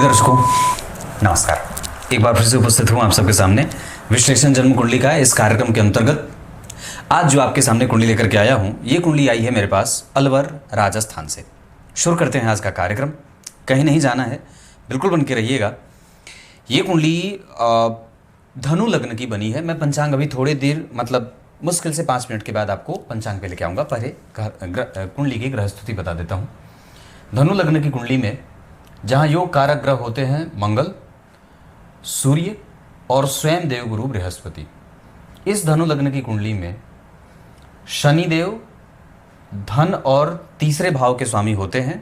प्रिय दर्शकों, नमस्कार। एक बार फिर से उपस्थित हूं आप सबके सामने विश्लेषण जन्म कुंडली का इस कार्यक्रम के अंतर्गत। आज जो आपके सामने कुंडली लेकर के आया हूं, ये कुंडली आई है मेरे पास अलवर राजस्थान से। शुरू करते हैं आज का कार्यक्रम। कहीं नहीं जाना है, बिल्कुल बन के रहिएगा। ये कुंडली धनु लग्न की बनी है। मैं पंचांग अभी थोड़ी देर मतलब मुश्किल से 5 मिनट के बाद आपको पंचांग पे लेके आऊँगा। पहले कुंडली की ग्रहस्थिति बता देता हूँ। धनु लग्न की कुंडली में जहाँ योग कारक ग्रह होते हैं मंगल, सूर्य और स्वयं देवगुरु बृहस्पति। इस धनु लग्न की कुंडली में शनि देव धन और तीसरे भाव के स्वामी होते हैं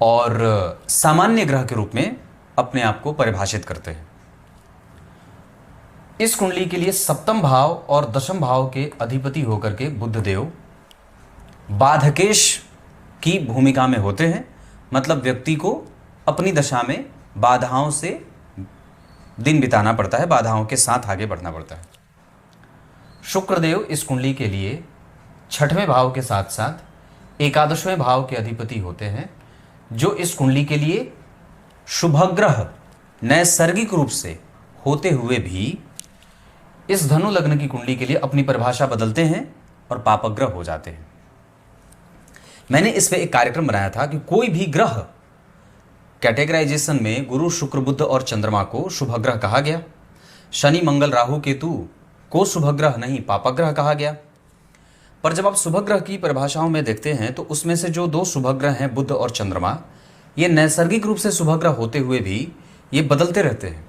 और सामान्य ग्रह के रूप में अपने आप को परिभाषित करते हैं। इस कुंडली के लिए सप्तम भाव और दशम भाव के अधिपति होकर के बुध देव बाधकेश की भूमिका में होते हैं। मतलब व्यक्ति को अपनी दशा में बाधाओं से दिन बिताना पड़ता है, बाधाओं के साथ आगे बढ़ना पड़ता है। शुक्रदेव इस कुंडली के लिए 6वें भाव के साथ साथ 11वें भाव के अधिपति होते हैं, जो इस कुंडली के लिए शुभग्रह नैसर्गिक रूप से होते हुए भी इस धनु लग्न की कुंडली के लिए अपनी परिभाषा बदलते हैं और पापग्रह हो जाते हैं। मैंने इस पे एक कार्यक्रम बनाया था कि कोई भी ग्रह कैटेगराइजेशन में गुरु, शुक्र, बुध और चंद्रमा को शुभग्रह कहा गया। शनि, मंगल, राहु, केतु को शुभग्रह नहीं पापग्रह कहा गया। पर जब आप शुभग्रह की परिभाषाओं में देखते हैं तो उसमें से जो 2 शुभग्रह हैं बुध और चंद्रमा, ये नैसर्गिक रूप से शुभग्रह होते हुए भी ये बदलते रहते हैं।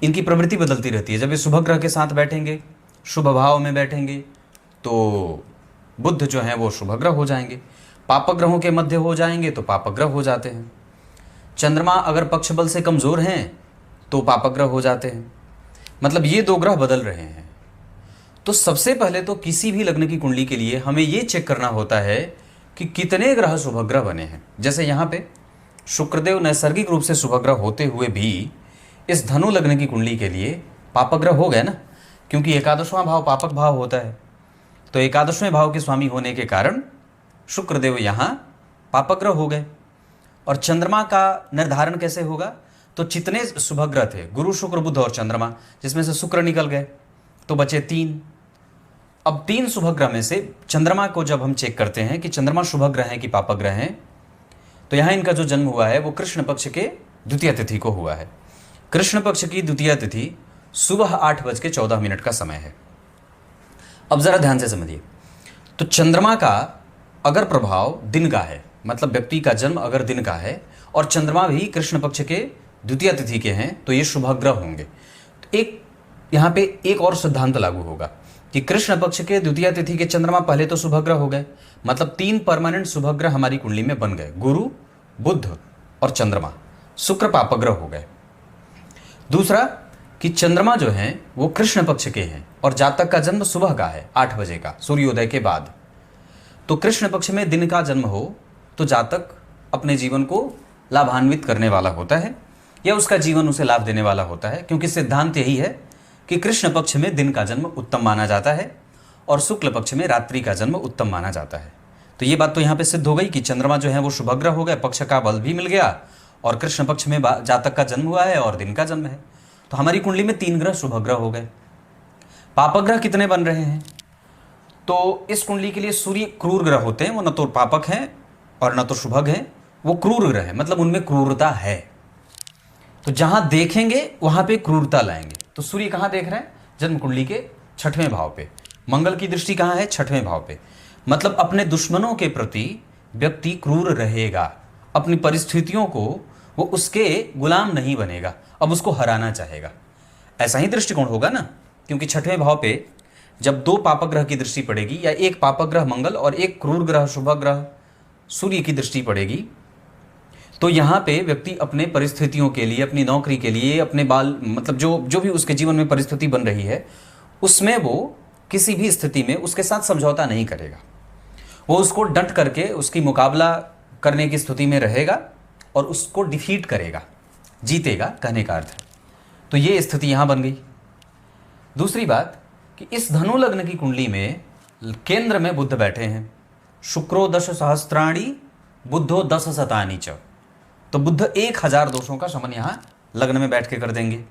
इनकी प्रवृत्ति बदलती रहती है। जब ये शुभग्रह के साथ बैठेंगे, शुभ भाव में बैठेंगे, तो बुध जो हैं वो शुभग्रह हो जाएंगे। पापग्रहों के मध्य हो जाएंगे तो पापग्रह हो जाते हैं। चंद्रमा अगर पक्ष बल से कमज़ोर हैं तो पापग्रह हो जाते हैं। मतलब ये 2 ग्रह बदल रहे हैं। तो सबसे पहले तो किसी भी लग्न की कुंडली के लिए हमें ये चेक करना होता है कि कितने ग्रह शुभग्रह बने हैं। जैसे यहाँ पे शुक्रदेव नैसर्गिक रूप से शुभग्रह होते हुए भी इस धनु लग्न की कुंडली के लिए पापग्रह हो गए ना, क्योंकि 11वां भाव पापक भाव होता है। तो 11वें भाव के स्वामी होने के कारण शुक्रदेव यहाँ पापग्रह हो गए। और चंद्रमा का निर्धारण कैसे होगा? तो जितने शुभग्रह थे गुरु, शुक्र, बुध और चंद्रमा, जिसमें से शुक्र निकल गए तो बचे 3। अब 3 शुभग्रह में से चंद्रमा को जब हम चेक करते हैं कि चंद्रमा शुभग्रह हैं कि पापग्रह हैं, तो यहाँ इनका जो जन्म हुआ है वो कृष्ण पक्ष के द्वितीय तिथि को हुआ है। कृष्ण पक्ष की द्वितीय तिथि सुबह 8:14 का समय है। अब जरा ध्यान से समझिए। तो चंद्रमा का अगर प्रभाव दिन का है, मतलब व्यक्ति का जन्म अगर दिन का है और चंद्रमा भी कृष्ण पक्ष के द्वितीय तिथि के हैं, तो ये शुभग्रह होंगे। तो एक यहाँ पे एक और सिद्धांत लागू होगा कि कृष्ण पक्ष के द्वितीय तिथि के चंद्रमा पहले तो शुभग्रह हो गए, मतलब 3 परमानेंट शुभग्रह हमारी कुंडली में बन गए। गुरु, बुध और चंद्रमा। शुक्र पापग्रह हो गए। दूसरा कि चंद्रमा जो हैं वो कृष्ण पक्ष के हैं और जातक का जन्म सुबह का है 8 बजे का, सूर्योदय के बाद। तो कृष्ण पक्ष में दिन का जन्म हो तो जातक अपने जीवन को लाभान्वित करने वाला होता है या उसका जीवन उसे लाभ देने वाला होता है, क्योंकि सिद्धांत यही है कि कृष्ण पक्ष में दिन का जन्म उत्तम माना जाता है और शुक्ल पक्ष में रात्रि का जन्म उत्तम माना जाता है। तो ये बात तो यहाँ पे सिद्ध हो गई कि चंद्रमा जो है वो शुभग्रह हो गए, पक्ष का बल भी मिल गया और कृष्ण पक्ष में जातक का जन्म हुआ है और दिन का जन्म है। तो हमारी कुंडली में 3 ग्रह शुभग्रह हो गए। पापग्रह कितने बन रहे हैं? तो इस कुंडली के लिए सूर्य क्रूर ग्रह होते हैं, वो न तो पापक हैं और न तो शुभग हैं, वो क्रूर ग्रह है, मतलब उनमें क्रूरता है। तो जहां देखेंगे वहां पे क्रूरता लाएंगे। तो सूर्य कहां देख रहे हैं? जन्म कुंडली के 6वें भाव पे। मंगल की दृष्टि कहां है? 6वें भाव पे। मतलब अपने दुश्मनों के प्रति व्यक्ति क्रूर रहेगा। अपनी परिस्थितियों को वो उसके गुलाम नहीं बनेगा, अब उसको हराना चाहेगा। ऐसा ही दृष्टिकोण होगा ना, क्योंकि 6वें भाव पे जब 2 पापग्रह की दृष्टि पड़ेगी या एक पापग्रह मंगल और एक क्रूर ग्रह शुभग्रह सूर्य की दृष्टि पड़ेगी, तो यहाँ पे व्यक्ति अपने परिस्थितियों के लिए, अपनी नौकरी के लिए, अपने बाल मतलब जो भी उसके जीवन में परिस्थिति बन रही है, उसमें वो किसी भी स्थिति में उसके साथ समझौता नहीं करेगा। वो उसको डट करके उसकी मुकाबला करने की स्थिति में रहेगा और उसको डिफीट करेगा, जीतेगा कहने का अर्थ है। तो ये स्थिति यहाँ बन गई। दूसरी बात कि इस धनु लग्न की कुंडली में केंद्र में बुध बैठे हैं। शुक्रो 10 सहस्त्राणी बुद्धो 10 शतानि च। तो बुध 1000 दोषों का शमन यहाँ लग्न में बैठ के कर देंगे।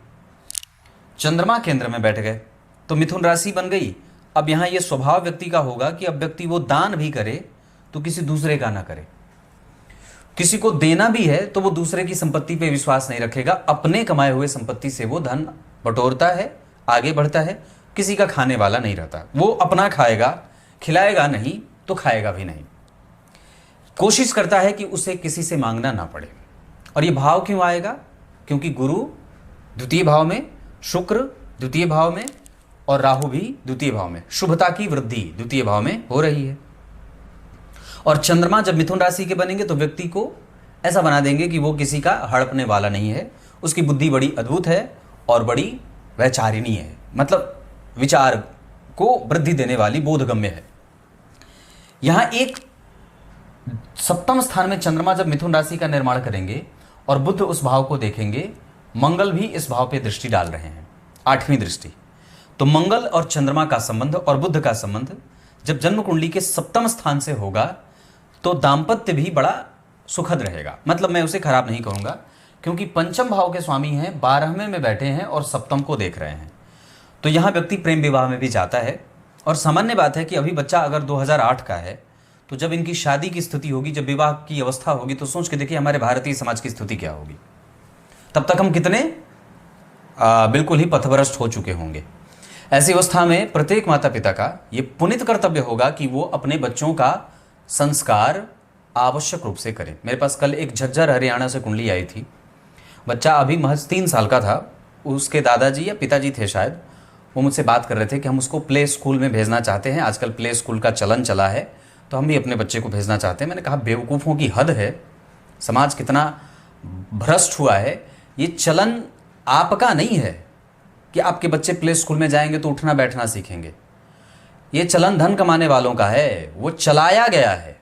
चंद्रमा केंद्र में बैठ गए तो मिथुन राशि बन गई। अब यहाँ ये स्वभाव व्यक्ति का होगा कि अब व्यक्ति वो दान भी करे तो किसी दूसरे का ना करे, किसी को देना भी है तो वो दूसरे की संपत्ति पे विश्वास नहीं रखेगा, अपने कमाए हुए संपत्ति से वो धन बटोरता है, आगे बढ़ता है, किसी का खाने वाला नहीं रहता। वो अपना खाएगा, खिलाएगा नहीं तो खाएगा भी नहीं, कोशिश करता है कि उसे किसी से मांगना ना पड़े। और ये भाव क्यों आएगा? क्योंकि गुरु द्वितीय भाव में, शुक्र द्वितीय भाव में और राहु भी द्वितीय भाव में, शुभता की वृद्धि द्वितीय भाव में हो रही है। और चंद्रमा जब मिथुन राशि के बनेंगे तो व्यक्ति को ऐसा बना देंगे कि वो किसी का हड़पने वाला नहीं है, उसकी बुद्धि बड़ी अद्भुत है और बड़ी वैचारिणी है, मतलब विचार को वृद्धि देने वाली, बोधगम्य है। यहां एक सप्तम स्थान में चंद्रमा जब मिथुन राशि का निर्माण करेंगे और बुध उस भाव को देखेंगे, मंगल भी इस भाव पे दृष्टि डाल रहे हैं, 8वीं दृष्टि। तो मंगल और चंद्रमा का संबंध और बुध का संबंध जब जन्म कुंडली के सप्तम स्थान से होगा तो दाम्पत्य भी बड़ा सुखद रहेगा। मतलब मैं उसे खराब नहीं कहूँगा, क्योंकि पंचम भाव के स्वामी हैं, 12वें में बैठे हैं और सप्तम को देख रहे हैं। तो यहाँ व्यक्ति प्रेम विवाह में भी जाता है। और सामान्य बात है कि अभी बच्चा अगर 2008 का है तो जब इनकी शादी की स्थिति होगी, जब विवाह की अवस्था होगी, तो सोच के देखिए हमारे भारतीय समाज की स्थिति क्या होगी। तब तक हम कितने बिल्कुल ही पथभ्रष्ट हो चुके होंगे। ऐसी अवस्था में प्रत्येक माता पिता का ये पुनित कर्तव्य होगा कि वो अपने बच्चों का संस्कार आवश्यक रूप से करें। मेरे पास कल एक झज्जर हरियाणा से कुंडली आई थी। बच्चा अभी महज 3 साल का था। उसके दादाजी या पिताजी थे शायद, वो मुझसे बात कर रहे थे कि हम उसको प्ले स्कूल में भेजना चाहते हैं। आजकल प्ले स्कूल का चलन चला है, तो हम भी अपने बच्चे को भेजना चाहते हैं। मैंने कहा बेवकूफ़ों की हद है, समाज कितना भ्रष्ट हुआ है। ये चलन आपका नहीं है कि आपके बच्चे प्ले स्कूल में जाएंगे तो उठना बैठना सीखेंगे। ये चलन धन कमाने वालों का है, वो चलाया गया है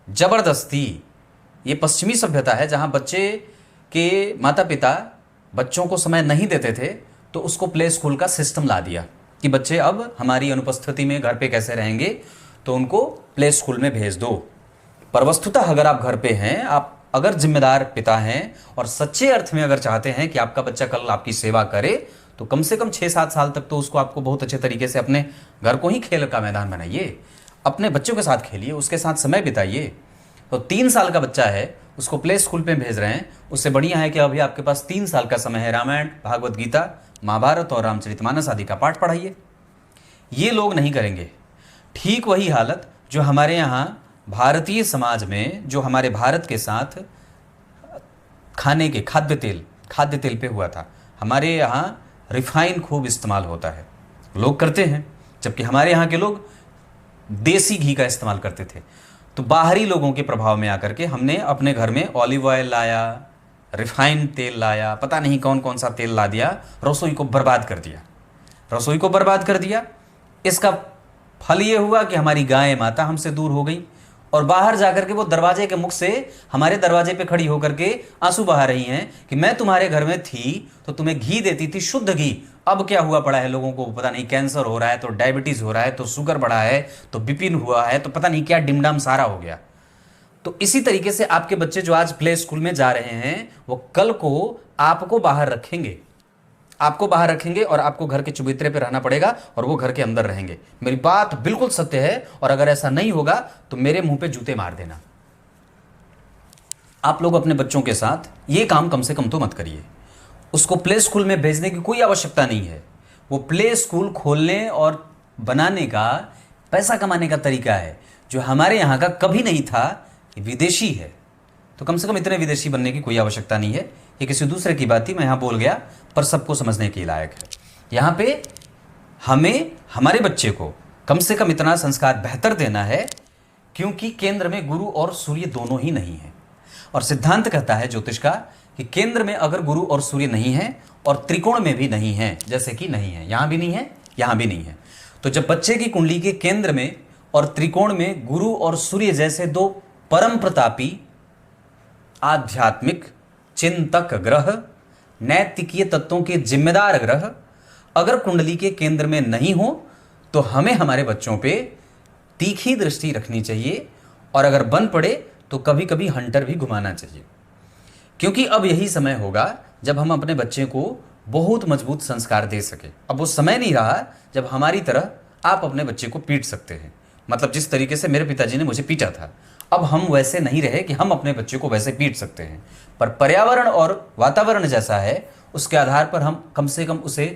जबरदस्ती। ये पश्चिमी सभ्यता है जहां बच्चे के माता पिता बच्चों को समय नहीं देते थे, तो उसको प्ले स्कूल का सिस्टम ला दिया कि बच्चे अब हमारी अनुपस्थिति में घर पे कैसे रहेंगे, तो उनको प्ले स्कूल में भेज दो। पर वस्तुतः अगर आप घर पे हैं, आप अगर जिम्मेदार पिता हैं और सच्चे अर्थ में अगर चाहते हैं कि आपका बच्चा कल आपकी सेवा करे, तो कम से कम 6-7 साल तक तो उसको आपको बहुत अच्छे तरीके से अपने घर को ही खेल का मैदान बनाइए, अपने बच्चों के साथ खेलिए, उसके साथ समय बिताइए। तो 3 साल का बच्चा है, उसको प्ले स्कूल पे भेज रहे हैं, उससे बढ़िया है कि अभी आपके पास 3 साल का समय है, रामायण, भागवत गीता, महाभारत और रामचरितमानस आदि का पाठ पढ़ाइए। ये लोग नहीं करेंगे। ठीक वही हालत जो हमारे यहाँ भारतीय समाज में, जो हमारे भारत के साथ खाने के खाद्य तेल पे हुआ था। हमारे यहाँ रिफाइन खूब इस्तेमाल होता है, लोग करते हैं, जबकि हमारे यहाँ के लोग देसी घी का इस्तेमाल करते थे। तो बाहरी लोगों के प्रभाव में आकर के हमने अपने घर में ऑलिव ऑयल लाया, रिफाइंड तेल लाया, पता नहीं कौन कौन सा तेल ला दिया, रसोई को बर्बाद कर दिया। इसका फल ये हुआ कि हमारी गाय माता हमसे दूर हो गई और बाहर जाकर के वो दरवाजे के मुख से हमारे दरवाजे पे खड़ी होकर के आंसू बहा रही हैं कि मैं तुम्हारे घर में थी तो तुम्हें घी देती थी, शुद्ध घी। अब क्या हुआ पड़ा है लोगों को, पता नहीं कैंसर हो रहा है, तो डायबिटीज हो रहा है, तो शुगर बढ़ा है, तो बीपी हुआ है, तो पता नहीं क्या डिमडम सारा हो गया। तो इसी तरीके से आपके बच्चे जो आज प्ले स्कूल में जा रहे हैं, वो कल को आपको बाहर रखेंगे और आपको घर के चबूतरे पे रहना पड़ेगा और वो घर के अंदर रहेंगे। मेरी बात बिल्कुल सत्य है, और अगर ऐसा नहीं होगा तो मेरे मुंह पे जूते मार देना। आप लोग अपने बच्चों के साथ ये काम कम से कम तो मत करिए। उसको प्ले स्कूल में भेजने की कोई आवश्यकता नहीं है। वो प्ले स्कूल खोलने और बनाने का, पैसा कमाने का तरीका है जो हमारे यहाँ का कभी नहीं था, विदेशी है। तो कम से कम इतने विदेशी बनने की कोई आवश्यकता नहीं है। ये किसी दूसरे की बात थी, मैं यहाँ बोल गया, पर सबको समझने के लायक है। यहाँ पे हमें हमारे बच्चे को कम से कम इतना संस्कार बेहतर देना है, क्योंकि केंद्र में गुरु और सूर्य दोनों ही नहीं है। और सिद्धांत कहता है ज्योतिष का कि केंद्र में अगर गुरु और सूर्य नहीं है और त्रिकोण में भी नहीं है, जैसे कि नहीं है, यहाँ भी नहीं है, यहाँ भी नहीं है, तो जब बच्चे की कुंडली के केंद्र में और त्रिकोण में गुरु और सूर्य जैसे दो परम प्रतापी आध्यात्मिक चिंतक ग्रह, नैतिकीय तत्वों के जिम्मेदार ग्रह अगर कुंडली के केंद्र में नहीं हो, तो हमें हमारे बच्चों पे तीखी दृष्टि रखनी चाहिए, और अगर बन पड़े तो कभी कभी हंटर भी घुमाना चाहिए। क्योंकि अब यही समय होगा जब हम अपने बच्चे को बहुत मजबूत संस्कार दे सके। अब वो समय नहीं रहा जब हमारी तरह आप अपने बच्चे को पीट सकते हैं, मतलब जिस तरीके से मेरे पिताजी ने मुझे पीटा था, अब हम वैसे नहीं रहे कि हम अपने बच्चे को वैसे पीट सकते हैं। पर पर्यावरण और वातावरण जैसा है उसके आधार पर हम कम से कम उसे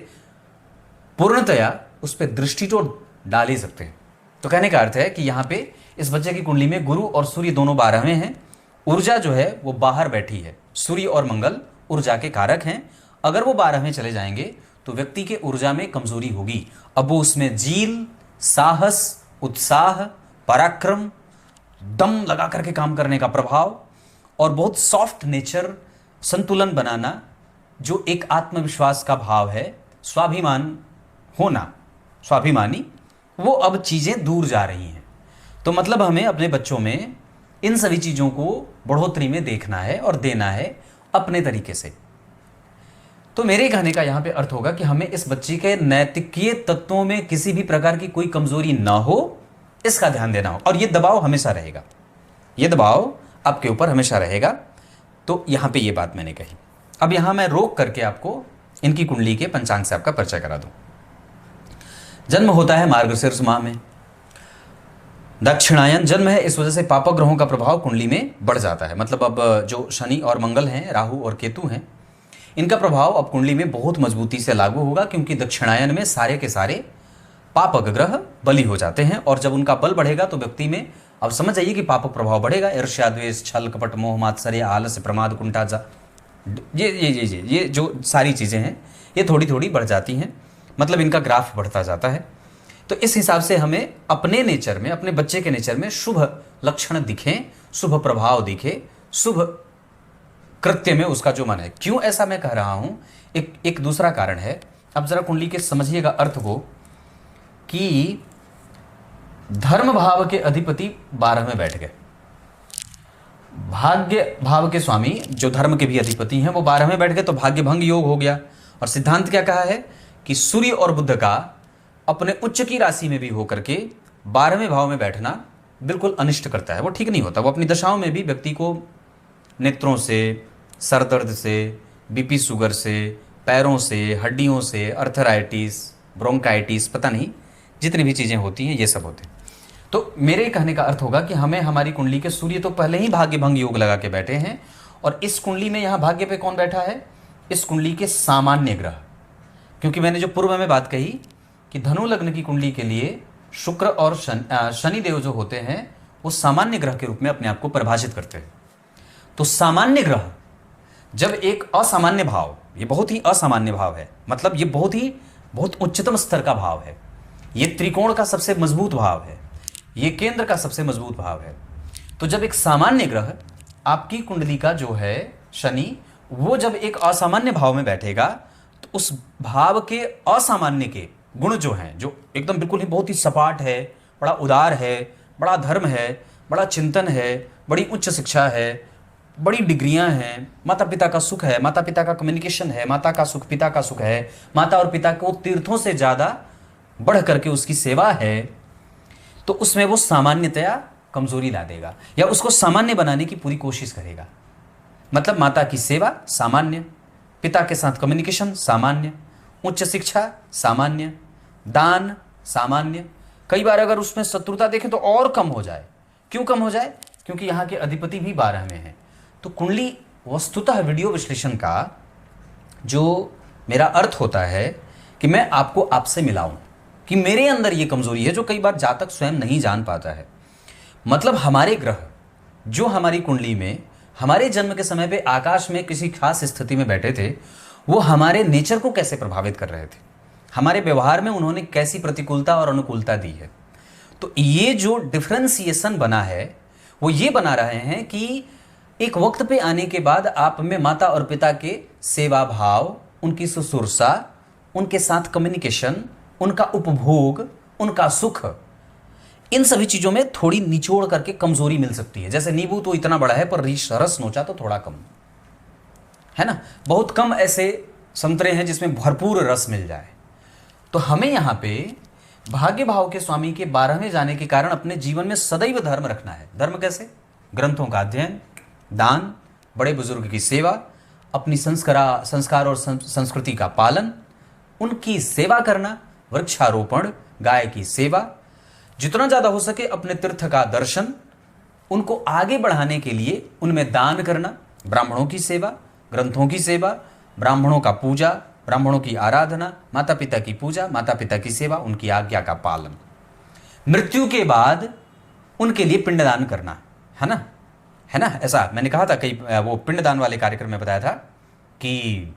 पूर्णतया उस पर दृष्टि तो डाल ही सकते हैं। तो कहने का अर्थ है कि यहाँ पे इस बच्चे की कुंडली में गुरु और सूर्य दोनों 12वें हैं। ऊर्जा जो है वो बाहर बैठी है। सूर्य और मंगल ऊर्जा के कारक हैं। अगर वो 12वें चले जाएंगे तो व्यक्ति के ऊर्जा में कमजोरी होगी। अब वो उसमें जील, साहस, उत्साह, पराक्रम, दम लगा करके काम करने का प्रभाव और बहुत सॉफ्ट नेचर, संतुलन बनाना, जो एक आत्मविश्वास का भाव है, स्वाभिमान होना, स्वाभिमानी, वो अब चीज़ें दूर जा रही हैं। तो मतलब हमें अपने बच्चों में इन सभी चीज़ों को बढ़ोतरी में देखना है और देना है अपने तरीके से। तो मेरे कहने का यहाँ पे अर्थ होगा कि हमें इस बच्चे के नैतिकीय तत्वों में किसी भी प्रकार की कोई कमजोरी ना हो, इसका ध्यान देना हो। और ये दबाव हमेशा रहेगा, ये दबाव आपके ऊपर हमेशा रहेगा। तो यहाँ पे ये बात मैंने कही। अब यहाँ मैं रोक करके आपको इनकी कुंडली के पंचांग से आपका परिचय करा दूं। जन्म होता है मार्गशीर्ष माह में, दक्षिणायन जन्म है, इस वजह से पाप ग्रहों का प्रभाव कुंडली में बढ़ जाता है। मतलब अब जो शनि और मंगल हैं, राहु और केतु हैं, इनका प्रभाव अब कुंडली में बहुत मजबूती से लागू होगा, क्योंकि दक्षिणायन में सारे के सारे पापक ग्रह बली हो जाते हैं। और जब उनका बल बढ़ेगा तो व्यक्ति में, अब समझ जाइए कि पापक प्रभाव बढ़ेगा। ईर्ष्या, द्वेष, छल, कपट, मोह, मात्सर्य, आलस्य, प्रमाद, कुंठा, ये जो सारी चीज़ें हैं ये थोड़ी थोड़ी बढ़ जाती हैं। मतलब इनका ग्राफ बढ़ता जाता है। तो इस हिसाब से हमें अपने नेचर में, अपने बच्चे के नेचर में शुभ लक्षण दिखें, शुभ प्रभाव दिखे, शुभ कृत्य में उसका जो मन है। क्यों ऐसा मैं कह रहा हूं, एक दूसरा कारण है। अब जरा कुंडली के समझिएगा अर्थ को, कि धर्म भाव के अधिपति 12 में बैठ गए। भाग्य भाव के स्वामी जो धर्म के भी अधिपति हैं वो 12 में बैठ गए, तो भाग्य भंग योग हो गया। और सिद्धांत क्या कहा है कि सूर्य और बुध का अपने उच्च की राशि में भी होकर के 12वें भाव में बैठना बिल्कुल अनिष्ट करता है, वो ठीक नहीं होता। वो अपनी दशाओं में भी व्यक्ति को नेत्रों से, सर दर्द से, बीपी शुगर से, पैरों से, हड्डियों से, अर्थराइटिस, ब्रोंकाइटिस, पता नहीं जितनी भी चीज़ें होती हैं ये सब होते हैं। तो मेरे कहने का अर्थ होगा कि हमें हमारी कुंडली के सूर्य तो पहले ही भाग्य भंग योग लगा के बैठे हैं, और इस कुंडली में यहाँ भाग्य पे कौन बैठा है, इस कुंडली के सामान्य ग्रह। क्योंकि मैंने जो पूर्व में बात कही कि धनु लग्न की कुंडली के लिए शुक्र और शनि देव जो होते हैं वो सामान्य ग्रह के रूप में अपने आप को परिभाषित करते हैं। तो सामान्य ग्रह जब एक असामान्य भाव, ये बहुत ही असामान्य भाव है, मतलब ये बहुत उच्चतम स्तर का भाव है, ये त्रिकोण का सबसे मजबूत भाव है, ये केंद्र का सबसे मजबूत भाव है। तो जब एक सामान्य ग्रह आपकी कुंडली का जो है शनि, वो जब एक असामान्य भाव में बैठेगा तो उस भाव के असामान्य के गुण जो हैं, जो एकदम बिल्कुल ही बहुत ही सपाट है, बड़ा उदार है, बड़ा धर्म है, बड़ा चिंतन है, बड़ी उच्च शिक्षा है, बड़ी डिग्रियां हैं, माता पिता का सुख है, माता पिता का कम्युनिकेशन है, माता का सुख पिता का सुख है, माता और पिता को तीर्थों से ज़्यादा बढ़ करके उसकी सेवा है, तो उसमें वो सामान्यतया कमजोरी ला देगा या उसको सामान्य बनाने की पूरी कोशिश करेगा। मतलब माता की सेवा सामान्य, पिता के साथ कम्युनिकेशन सामान्य, उच्च शिक्षा सामान्य, दान सामान्य। कई बार अगर उसमें शत्रुता देखें तो और कम हो जाए। क्यों कम हो जाए? क्योंकि यहाँ के अधिपति भी 12 में हैं। तो कुंडली वस्तुतः वीडियो विश्लेषण का जो मेरा अर्थ होता है कि मैं आपको आपसे मिलाऊं कि मेरे अंदर ये कमजोरी है जो कई बार जातक स्वयं नहीं जान पाता है। मतलब हमारे ग्रह जो हमारी कुंडली में हमारे जन्म के समय पे आकाश में किसी खास स्थिति में बैठे थे, वो हमारे नेचर को कैसे प्रभावित कर रहे थे, हमारे व्यवहार में उन्होंने कैसी प्रतिकूलता और अनुकूलता दी है। तो ये जो डिफ्रेंसिएशन बना है वो ये बना रहे हैं कि एक वक्त पे आने के बाद आप में माता और पिता के सेवा भाव, उनकी शुश्रूषा, उनके साथ कम्युनिकेशन, उनका उपभोग, उनका सुख, इन सभी चीज़ों में थोड़ी निचोड़ करके कमजोरी मिल सकती है। जैसे नींबू तो इतना बड़ा है पर रस नोचा तो थोड़ा कम है ना। बहुत कम ऐसे संतरे हैं जिसमें भरपूर रस मिल जाए। तो हमें यहाँ पे भाग्य भाव के स्वामी के 12वें जाने के कारण अपने जीवन में सदैव धर्म रखना है। धर्म कैसे? ग्रंथों का अध्ययन, दान, बड़े बुजुर्ग की सेवा, अपनी संस्कार और संस्कृति का पालन, उनकी सेवा करना, वृक्षारोपण, गाय की सेवा, जितना ज़्यादा हो सके अपने तीर्थ का दर्शन, उनको आगे बढ़ाने के लिए उनमें दान करना, ब्राह्मणों की सेवा, ग्रंथों की सेवा, ब्राह्मणों का पूजा, ब्राह्मणों की आराधना, माता पिता की पूजा, माता पिता की सेवा, उनकी आज्ञा का पालन। मृत्यु के बाद उनके लिए पिंडदान करना, है ना, ऐसा मैंने कहा था कई वो पिंडदान वाले कार्यक्रम में बताया था कि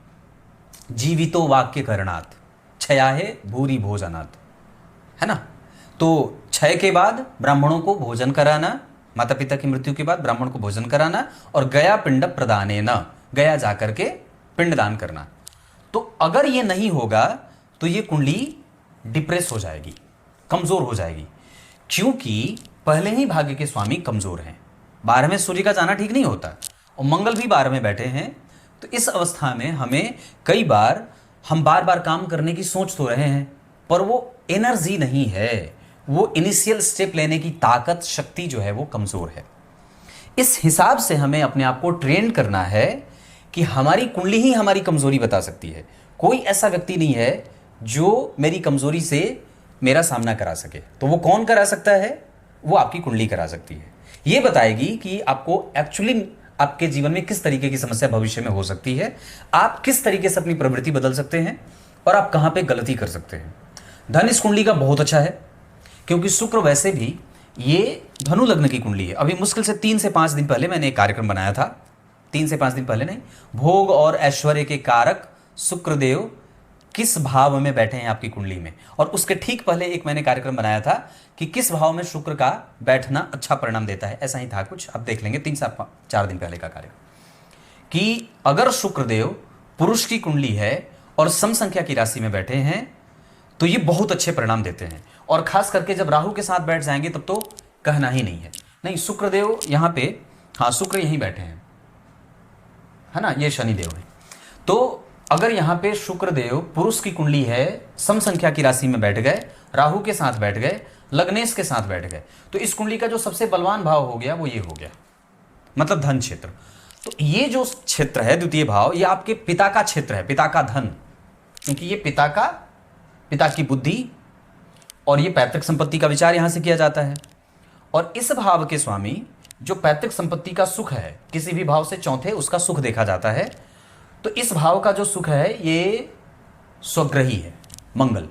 जीवितो वाक्य करणात् क्षयाहे भूरि भोजनात्, है ना। तो क्षय के बाद ब्राह्मणों को भोजन कराना, माता पिता की मृत्यु के बाद ब्राह्मण को भोजन कराना, और गया पिंड प्रदानेन, गया जाकर के पिंडदान करना। तो अगर ये नहीं होगा तो ये कुंडली डिप्रेस हो जाएगी, कमजोर हो जाएगी, क्योंकि पहले ही भाग्य के स्वामी कमजोर हैं। 12वें सूर्य का जाना ठीक नहीं होता और मंगल भी 12 में बैठे हैं। तो इस अवस्था में हमें कई बार हम बार बार काम करने की सोच तो रहे हैं, पर वो एनर्जी नहीं है, वो इनिशियल स्टेप लेने की ताकत, शक्ति जो है वो कमजोर है। इस हिसाब से हमें अपने आप को ट्रेन करना है कि हमारी कुंडली ही हमारी कमजोरी बता सकती है। कोई ऐसा व्यक्ति नहीं है जो मेरी कमजोरी से मेरा सामना करा सके। तो वो कौन करा सकता है? वो आपकी कुंडली करा सकती है। ये बताएगी कि आपको एक्चुअली आपके जीवन में किस तरीके की समस्या भविष्य में हो सकती है, आप किस तरीके से अपनी प्रवृत्ति बदल सकते हैं और आप कहां पे गलती कर सकते हैं। धन इस कुंडली का बहुत अच्छा है, क्योंकि शुक्र वैसे भी ये धनु लग्न की कुंडली है। अभी मुश्किल से 3 से 5 दिन पहले मैंने एक कार्यक्रम बनाया था, 3 से 5 दिन पहले नहीं, भोग और ऐश्वर्य के कारक शुक्रदेव किस भाव में बैठे हैं आपकी कुंडली में। और उसके ठीक पहले एक मैंने कार्यक्रम बनाया था कि किस भाव में शुक्र का बैठना अच्छा परिणाम देता है। ऐसा ही था कुछ, अब देख लेंगे 3 से 4 दिन पहले का कार्यक्रम, कि अगर शुक्रदेव पुरुष की कुंडली है और सम संख्या की राशि में बैठे हैं तो ये बहुत अच्छे परिणाम देते हैं। और खास करके जब राहु के साथ बैठ जाएंगे तब तो कहना ही नहीं है। नहीं, शुक्रदेव यहाँ पे, हाँ शुक्र यहीं बैठे हैं, है ना, ये शनिदेव है। तो अगर यहाँ पे शुक्रदेव पुरुष की कुंडली है, सम संख्या की राशि में बैठ गए, राहु के साथ बैठ गए, लग्नेश के साथ बैठ गए, तो इस कुंडली का जो सबसे बलवान भाव हो गया वो ये हो गया, मतलब धन क्षेत्र। तो ये जो क्षेत्र है द्वितीय भाव, ये आपके पिता का क्षेत्र है, पिता का धन, क्योंकि ये पिता की बुद्धि और ये पैतृक संपत्ति का विचार यहां से किया जाता है। और इस भाव के स्वामी जो पैतृक संपत्ति का सुख है, किसी भी भाव से चौथे उसका सुख देखा जाता है। तो इस भाव का जो सुख है ये स्वग्रही है, मंगल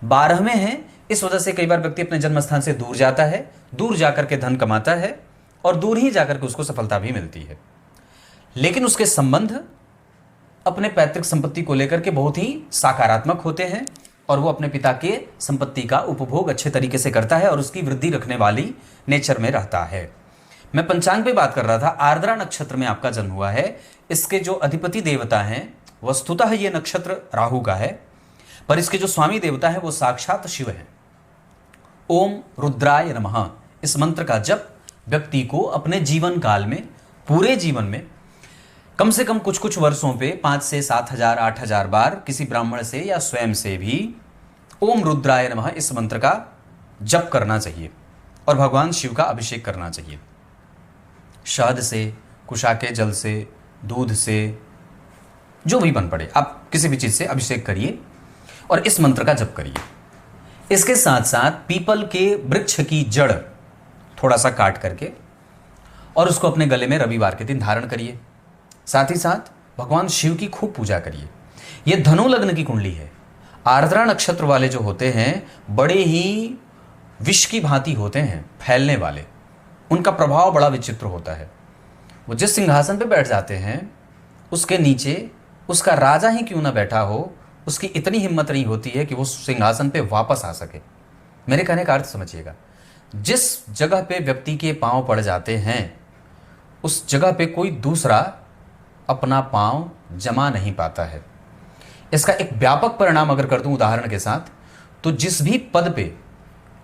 12वें है। इस वजह से कई बार व्यक्ति अपने जन्म स्थान से दूर जाता है, दूर जाकर के धन कमाता है और दूर ही जाकर के उसको सफलता भी मिलती है। लेकिन उसके संबंध अपने पैतृक संपत्ति को लेकर के बहुत ही सकारात्मक होते हैं और वो अपने पिता के संपत्ति का उपभोग अच्छे तरीके से करता है और उसकी वृद्धि रखने वाली नेचर में रहता है। मैं पंचांग पे बात कर रहा था, आर्द्रा नक्षत्र में आपका जन्म हुआ है। इसके जो अधिपति देवता हैं, वस्तुतः ये नक्षत्र राहु का है, पर इसके जो स्वामी देवता है वो साक्षात शिव है। ओम रुद्राय नमः, इस मंत्र का जप व्यक्ति को अपने जीवन काल में, पूरे जीवन में कम से कम कुछ कुछ वर्षों पे 5 से 7,000 8,000 बार किसी ब्राह्मण से या स्वयं से भी ओम रुद्राय नमः इस मंत्र का जप करना चाहिए और भगवान शिव का अभिषेक करना चाहिए। शहद से, कुशा के जल से, दूध से, जो भी बन पड़े, आप किसी भी चीज से अभिषेक करिए और इस मंत्र का जप करिए। इसके साथ साथ पीपल के वृक्ष की जड़ थोड़ा सा काट करके और उसको अपने गले में रविवार के दिन धारण करिए। साथ ही साथ भगवान शिव की खूब पूजा करिए। यह धनु लग्न की कुंडली है। आर्द्रा नक्षत्र वाले जो होते हैं बड़े ही विष की भांति होते हैं, फैलने वाले, उनका प्रभाव बड़ा विचित्र होता है। वो जिस सिंहासन पे बैठ जाते हैं उसके नीचे उसका राजा ही क्यों ना बैठा हो, उसकी इतनी हिम्मत नहीं होती है कि वो सिंहासन पे वापस आ सके। मेरे कहने का अर्थ समझिएगा, जिस जगह पे व्यक्ति के पांव पड़ जाते हैं उस जगह पे कोई दूसरा अपना पांव जमा नहीं पाता है। इसका एक व्यापक परिणाम अगर कर दूं उदाहरण के साथ, तो जिस भी पद पे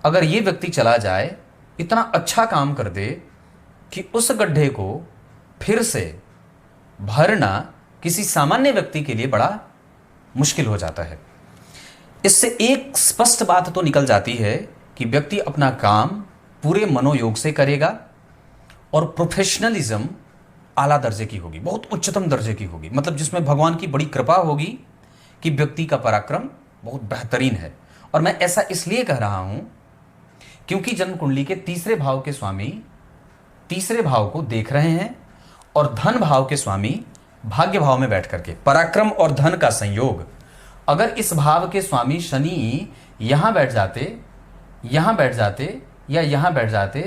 अगर ये व्यक्ति चला जाए, इतना अच्छा काम कर दे कि उस गड्ढे को फिर से भरना किसी सामान्य व्यक्ति के लिए बड़ा मुश्किल हो जाता है। इससे एक स्पष्ट बात तो निकल जाती है कि व्यक्ति अपना काम पूरे मनोयोग से करेगा और प्रोफेशनलिज्म आला दर्जे की होगी, बहुत उच्चतम दर्जे की होगी, मतलब जिसमें भगवान की बड़ी कृपा होगी कि व्यक्ति का पराक्रम बहुत बेहतरीन है। और मैं ऐसा इसलिए कह रहा हूं क्योंकि जन्म कुंडली के तीसरे भाव के स्वामी तीसरे भाव को देख रहे हैं और धन भाव के स्वामी भाग्य भाव में बैठ करके, पराक्रम और धन का संयोग, अगर इस भाव के स्वामी शनि यहां बैठ जाते, यहां बैठ जाते या यहां बैठ जाते,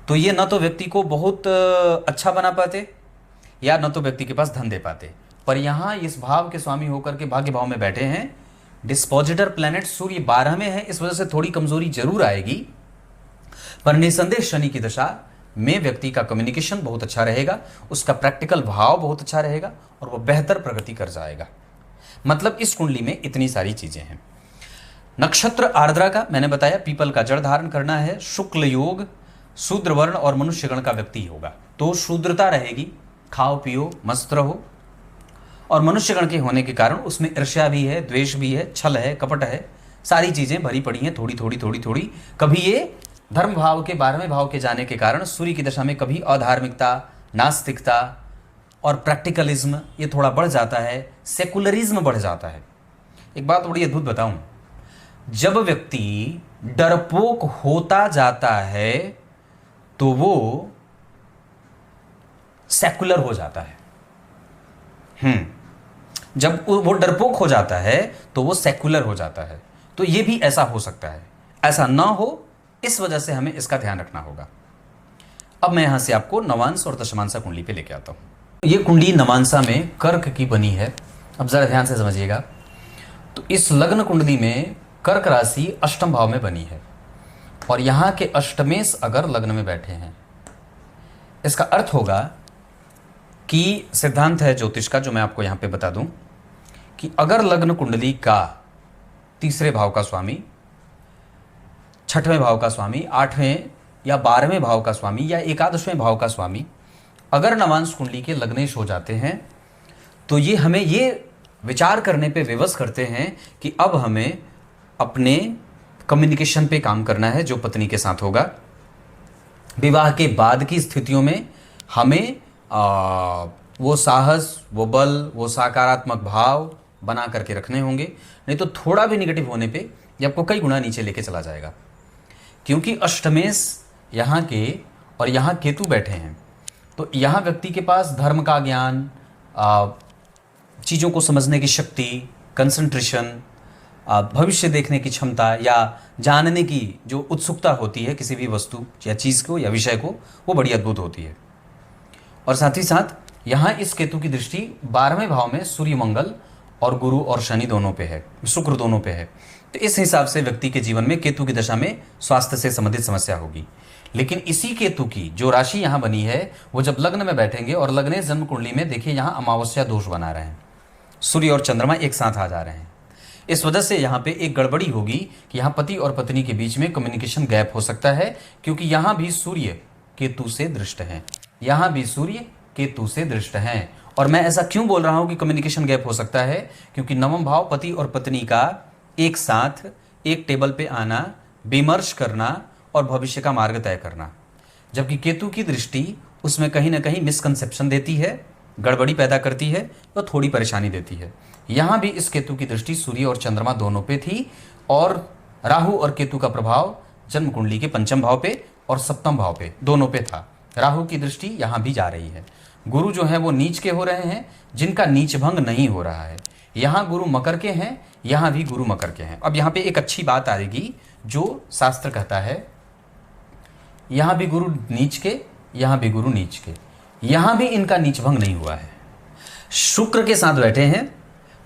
तो ये न तो व्यक्ति को बहुत अच्छा बना पाते या न तो व्यक्ति के पास धन दे पाते। पर यहां इस भाव के स्वामी होकर के भाग्य भाव में बैठे हैं। डिस्पोजिटर प्लैनेट सूर्य 12 में है, इस वजह से थोड़ी कमजोरी जरूर आएगी, पर निसंदेह शनि की दशा में व्यक्ति का कम्युनिकेशन बहुत अच्छा रहेगा, उसका प्रैक्टिकल भाव बहुत अच्छा रहेगा और वह बेहतर प्रगति कर जाएगा। मतलब इस कुंडली में इतनी सारी चीजें हैं। नक्षत्र आर्द्रा का मैंने बताया, पीपल का जड़ धारण करना है, शुक्ल योग, शूद्र वर्ण और मनुष्यगण का व्यक्ति होगा, तो शूद्रता रहेगी, खाओ पियो मस्त रहो। और मनुष्यगण के होने के कारण उसमें ईर्ष्या भी है, द्वेष भी है, छल है, कपट है, सारी चीजें भरी पड़ी हैं, थोड़ी थोड़ी थोड़ी थोड़ी। कभी ये धर्म भाव के 12वें भाव के जाने के कारण सूर्य की दशा में कभी अधार्मिकता, नास्तिकता और प्रैक्टिकलिज्म ये थोड़ा बढ़ जाता है, सेकुलरिज्म बढ़ जाता है। एक बात बड़ी अद्भुत बताऊं, जब व्यक्ति डरपोक होता जाता है तो वो सेकुलर हो जाता है। जब वो डरपोक हो जाता है तो वो सेकुलर हो जाता है। तो ये भी ऐसा हो सकता है, ऐसा ना हो, इस वजह से हमें इसका ध्यान रखना होगा। अब मैं यहां से आपको नवांश और दशमांशा कुंडली पे लेके आता हूं। ये कुंडली नवांशा में कर्क की बनी है। अब जरा ध्यान से समझिएगा। तो इस लग्न कुंडली में कर्क राशि अष्टम भाव में बनी है और यहां के अष्टमेश अगर लग्न में बैठे हैं, इसका अर्थ होगा कि सिद्धांत है ज्योतिष का जो मैं आपको यहां पे बता दूं कि अगर लग्न कुंडली का तीसरे भाव का स्वामी, छठवें भाव का स्वामी, 8वें या 12वें भाव का स्वामी या एकादशवें भाव का स्वामी अगर नवांश कुंडली के लग्नेश हो जाते हैं, तो ये हमें ये विचार करने पे विवश करते हैं कि अब हमें अपने कम्युनिकेशन पे काम करना है जो पत्नी के साथ होगा। विवाह के बाद की स्थितियों में हमें वो साहस, वो बल, वो सकारात्मक भाव बना करके रखने होंगे, नहीं तो थोड़ा भी निगेटिव होने पे ये आपको कई गुना नीचे लेके चला जाएगा। क्योंकि अष्टमेश यहाँ के और यहाँ केतु बैठे हैं, तो यहाँ व्यक्ति के पास धर्म का ज्ञान, चीज़ों को समझने की शक्ति, कंसंट्रेशन, भविष्य देखने की क्षमता या जानने की जो उत्सुकता होती है किसी भी वस्तु या चीज़ को या विषय को, वो बड़ी अद्भुत होती है। और साथ ही साथ यहाँ इस केतु की दृष्टि 12वें भाव में सूर्य, मंगल और गुरु और शनि दोनों पे है, शुक्र दोनों पे है। तो इस हिसाब से व्यक्ति के जीवन में केतु की दशा में स्वास्थ्य से संबंधित समस्या होगी। लेकिन इसी केतु की जो राशि यहाँ बनी है, वो जब लग्न में बैठेंगे और लग्नेश जन्म कुंडली में देखिए यहाँ अमावस्या दोष बना रहे हैं, सूर्य और चंद्रमा एक साथ आ जा रहे हैं। इस वजह से यहाँ पे एक गड़बड़ी होगी कि यहाँ पति और पत्नी के बीच में कम्युनिकेशन गैप हो सकता है, क्योंकि यहाँ भी सूर्य केतु से दृष्ट हैं, यहाँ भी सूर्य केतु से दृष्ट हैं। और मैं ऐसा क्यों बोल रहा हूँ कि कम्युनिकेशन गैप हो सकता है, क्योंकि नवम भाव पति और पत्नी का एक साथ एक टेबल पे आना, विमर्श करना और भविष्य का मार्ग तय करना, जबकि केतु की दृष्टि उसमें कहीं ना कहीं मिसकंसेप्शन देती है, गड़बड़ी पैदा करती है, तो थोड़ी परेशानी देती है। यहाँ भी इस केतु की दृष्टि सूर्य और चंद्रमा दोनों पे थी और राहु और केतु का प्रभाव जन्म कुंडली के पंचम भाव पे और सप्तम भाव पे दोनों पे था। राहु की दृष्टि यहाँ भी जा रही है। गुरु जो है वो नीच के हो रहे हैं, जिनका नीच भंग नहीं हो रहा है। यहाँ गुरु मकर के हैं, यहाँ भी गुरु मकर के हैं। अब यहाँ पे एक अच्छी बात आएगी जो शास्त्र कहता है, यहाँ भी गुरु नीच के, यहाँ भी गुरु नीच के, यहाँ भी इनका नीच भंग नहीं हुआ है। शुक्र के साथ बैठे हैं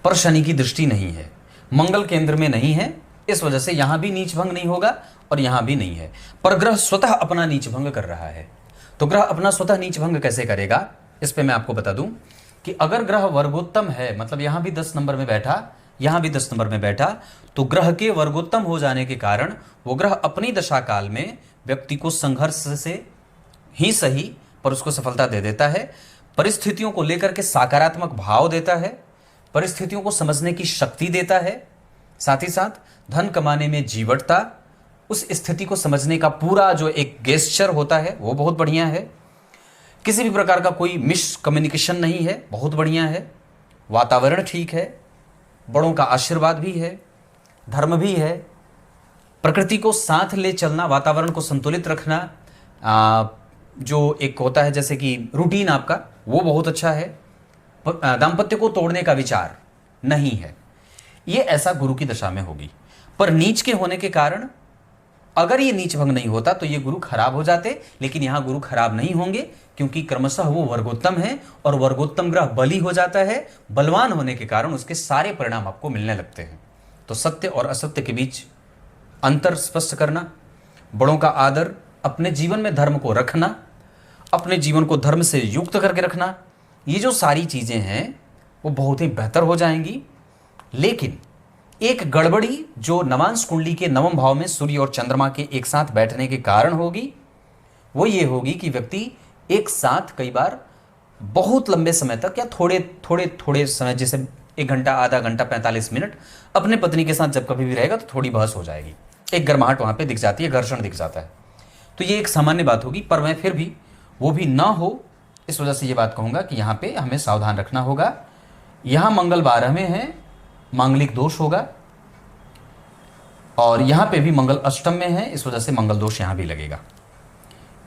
पर शनि की दृष्टि नहीं है, मंगल केंद्र में नहीं है, इस वजह से यहाँ भी नीच भंग नहीं होगा और यहाँ भी नहीं है। पर ग्रह स्वतः अपना नीच भंग कर रहा है। तो ग्रह अपना स्वतः नीच भंग कैसे करेगा, इस पे मैं आपको बता दूं कि अगर ग्रह वर्गोत्तम है, मतलब यहाँ भी 10 नंबर में बैठा, यहाँ भी 10 नंबर में बैठा, तो ग्रह के वर्गोत्तम हो जाने के कारण वो ग्रह अपनी दशा काल में व्यक्ति को संघर्ष से ही सही पर उसको सफलता दे देता है, परिस्थितियों को लेकर के सकारात्मक भाव देता है, परिस्थितियों को समझने की शक्ति देता है, साथ ही साथ धन कमाने में जीवटता, उस स्थिति को समझने का पूरा जो एक गेस्चर होता है वो बहुत बढ़िया है। किसी भी प्रकार का कोई मिस कम्युनिकेशन नहीं है, बहुत बढ़िया है। वातावरण ठीक है, बड़ों का आशीर्वाद भी है, धर्म भी है, प्रकृति को साथ ले चलना, वातावरण को संतुलित रखना, जो एक होता है जैसे कि रूटीन आपका, वो बहुत अच्छा है। दाम्पत्य को तोड़ने का विचार नहीं है। ये ऐसा गुरु की दशा में होगी। पर नीच के होने के कारण अगर ये नीच भंग नहीं होता तो ये गुरु खराब हो जाते, लेकिन यहां गुरु खराब नहीं होंगे क्योंकि क्रमशः वो वर्गोत्तम है और वर्गोत्तम ग्रह बली हो जाता है। बलवान होने के कारण उसके सारे परिणाम आपको मिलने लगते हैं। तो सत्य और असत्य के बीच अंतर स्पष्ट करना, बड़ों का आदर, अपने जीवन में धर्म को रखना, अपने जीवन को धर्म से युक्त करके रखना, ये जो सारी चीजें हैं वो बहुत ही बेहतर हो जाएंगी। लेकिन एक गड़बड़ी जो नवांश कुंडली के नवम भाव में सूर्य और चंद्रमा के एक साथ बैठने के कारण होगी, वो ये होगी कि व्यक्ति एक साथ कई बार बहुत लंबे समय तक या थोड़े समय, जैसे 1 घंटा, आधा घंटा, 45 मिनट अपने पत्नी के साथ जब कभी भी रहेगा तो थोड़ी बहस हो जाएगी, एक गर्माहट वहां पे दिख जाती है, घर्षण दिख जाता है। तो ये एक सामान्य बात होगी। पर मैं फिर भी वो भी ना हो, इस वजह से ये बात कहूंगा कि यहाँ पे हमें सावधान रखना होगा। यहाँ मंगल 12 में है, मांगलिक दोष होगा, और यहाँ पे भी मंगल अष्टम में है, इस वजह से मंगल दोष यहाँ भी लगेगा।